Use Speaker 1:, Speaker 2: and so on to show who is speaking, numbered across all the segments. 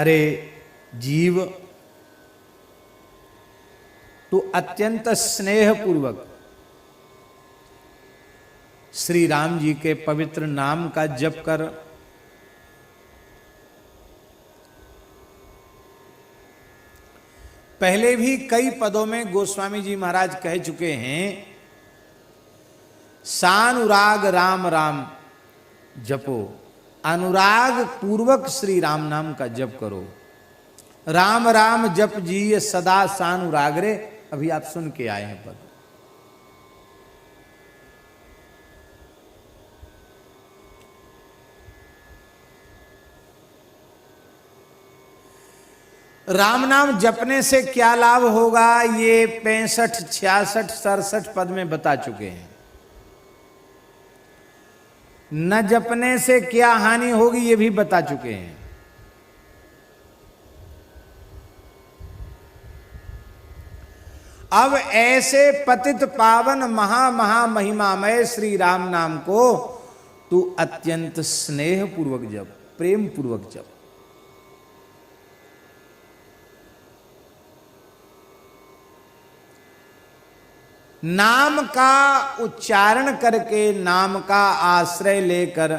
Speaker 1: अरे जीव, तू अत्यंत स्नेह पूर्वक श्री राम जी के पवित्र नाम का जप कर। पहले भी कई पदों में गोस्वामी जी महाराज कह चुके हैं, सानुराग राम राम जपो, अनुराग पूर्वक श्री राम नाम का जप करो। राम राम जप जी सदा सानुरागरे, अभी आप सुन के आए हैं पद। राम नाम जपने से क्या लाभ होगा, ये 65, 66, 67 पद में बता चुके हैं। न जपने से क्या हानि होगी, ये भी बता चुके हैं। अब ऐसे पतित पावन महा महिमामय श्री राम नाम को तू अत्यंत स्नेह पूर्वक जप, प्रेम पूर्वक जप। नाम का उच्चारण करके, नाम का आश्रय लेकर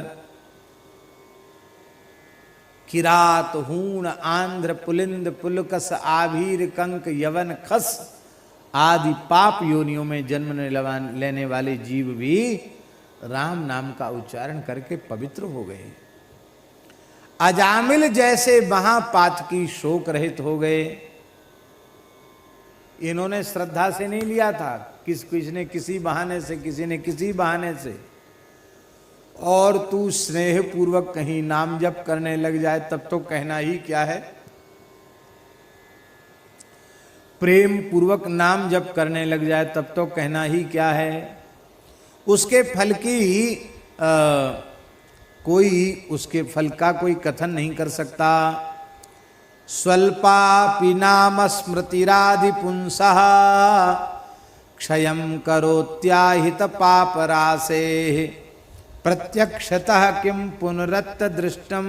Speaker 1: किरात हूण आंध्र पुलिंद पुलकस आभीर कंक यवन खस आदि पाप योनियों में जन्म लेने वाले जीव भी राम नाम का उच्चारण करके पवित्र हो गए। अजामिल जैसे महापातकी शोक रहित हो गए। इन्होंने श्रद्धा से नहीं लिया था, किसने किसी बहाने से, किसी ने किसी बहाने से। और तू स्नेह पूर्वक कहीं नाम जप करने लग जाए तब तो कहना ही क्या है। प्रेम पूर्वक नाम जप करने लग जाए तब तो कहना ही क्या है। उसके फल की उसके फल का कोई कथन नहीं कर सकता। स्वल्पापि नाम स्मृतिराधिपुंसः क्षयं करोत्याहित पापरासे प्रत्यक्षतः किं पुनरत्त दृष्टम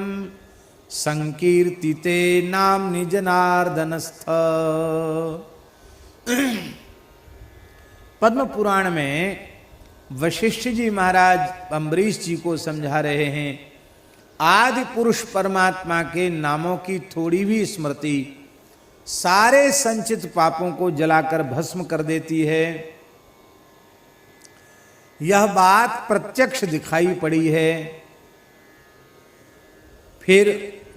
Speaker 1: संकीर्तिते नाम निज नार्दनस्थ। पद्म पुराण में वशिष्ठ जी महाराज अम्बरीश जी को समझा रहे हैं, आदि पुरुष परमात्मा के नामों की थोड़ी भी स्मृति सारे संचित पापों को जलाकर भस्म कर देती है। यह बात प्रत्यक्ष दिखाई पड़ी है। फिर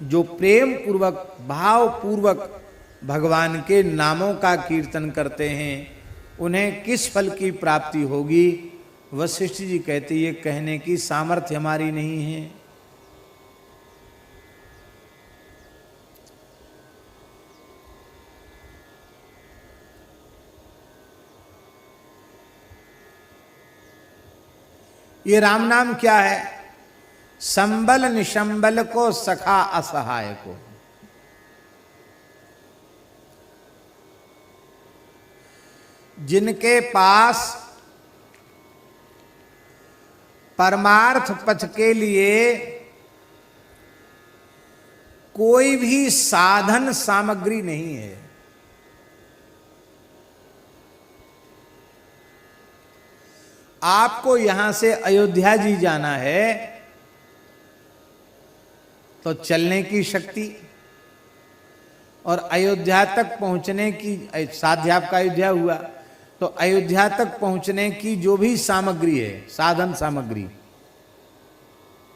Speaker 1: जो प्रेम पूर्वक भाव पूर्वक भगवान के नामों का कीर्तन करते हैं उन्हें किस फल की प्राप्ति होगी, वशिष्ठ जी कहते ये कहने की सामर्थ्य हमारी नहीं है। ये राम नाम क्या है? संबल निशंबल को, सखा असहाय को। जिनके पास परमार्थ पथ के लिए कोई भी साधन सामग्री नहीं है, आपको यहां से अयोध्या जी जाना है तो चलने की शक्ति और अयोध्या तक पहुंचने की, साध्य आपका अयोध्या हुआ तो अयोध्या तक पहुंचने की जो भी सामग्री है, साधन सामग्री,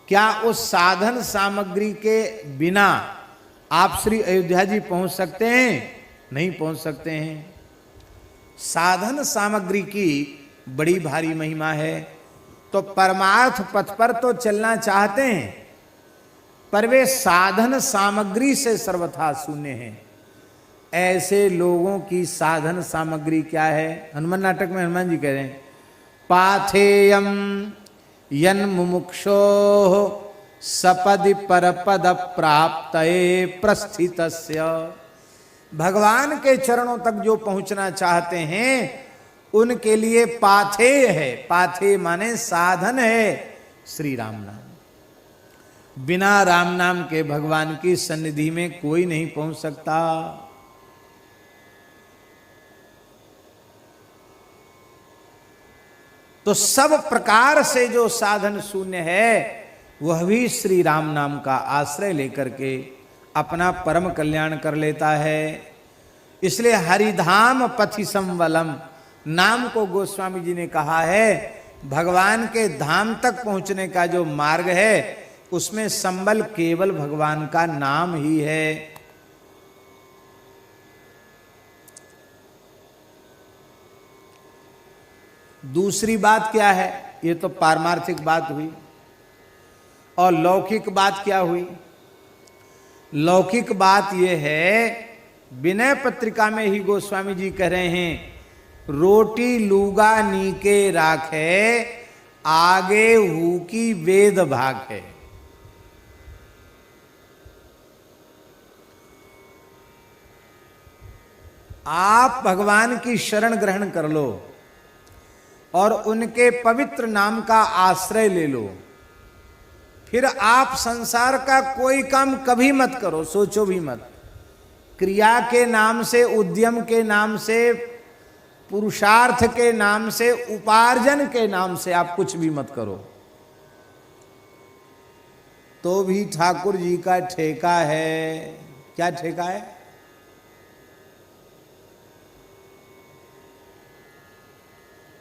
Speaker 1: क्या उस साधन सामग्री के बिना आप श्री अयोध्या जी पहुंच सकते हैं? नहीं पहुंच सकते हैं। साधन सामग्री की बड़ी भारी महिमा है। तो परमार्थ पथ पर तो चलना चाहते हैं पर वे साधन सामग्री से सर्वथा शून्य हैं। ऐसे लोगों की साधन सामग्री क्या है? हनुमान नाटक में हनुमान जी कह रहे हैं, पाथेयम यन मुमुक्षो सपदि परपद प्राप्तये प्रस्थितस्य। भगवान के चरणों तक जो पहुंचना चाहते हैं उनके लिए पाथेय है। पाथेय माने साधन है श्री राम नाम। बिना राम नाम के भगवान की सन्निधि में कोई नहीं पहुंच सकता। तो सब प्रकार से जो साधन शून्य है वह भी श्री राम नाम का आश्रय लेकर के अपना परम कल्याण कर लेता है। इसलिए हरिधाम पथि संवलम नाम को गोस्वामी जी ने कहा है, भगवान के धाम तक पहुंचने का जो मार्ग है उसमें संबल केवल भगवान का नाम ही है। दूसरी बात क्या है? ये तो पारमार्थिक बात हुई। और लौकिक बात क्या हुई? लौकिक बात यह है, विनय पत्रिका में ही गोस्वामी जी कह रहे हैं, रोटी लूगा नीके राखे आगे हु की वेद भाग है। आप भगवान की शरण ग्रहण कर लो और उनके पवित्र नाम का आश्रय ले लो, फिर आप संसार का कोई काम कभी मत करो, सोचो भी मत। क्रिया के नाम से, उद्यम के नाम से, पुरुषार्थ के नाम से, उपार्जन के नाम से आप कुछ भी मत करो, तो भी ठाकुर जी का ठेका है। क्या ठेका है?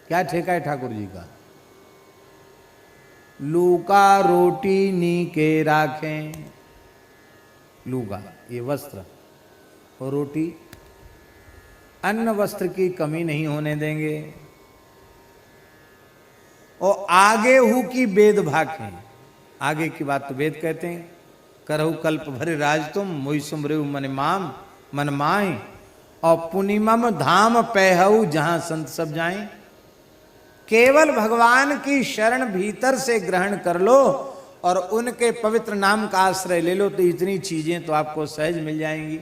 Speaker 1: क्या ठेका है ठाकुर जी का? लूका रोटी नी के राखें। लूगा ये वस्त्र और रोटी, अन्न वस्त्र की कमी नहीं होने देंगे। और आगे हु की वेद भाखें। आगे की बात तो वेद कहते हैं, करहु कल्प भरे राज तुम मोहि सुमरेउ मन माम मन माए, और पुनिमम धाम पैहु जहां संत सब जाएं। केवल भगवान की शरण भीतर से ग्रहण कर लो और उनके पवित्र नाम का आश्रय ले लो, तो इतनी चीजें तो आपको सहज मिल जाएंगी।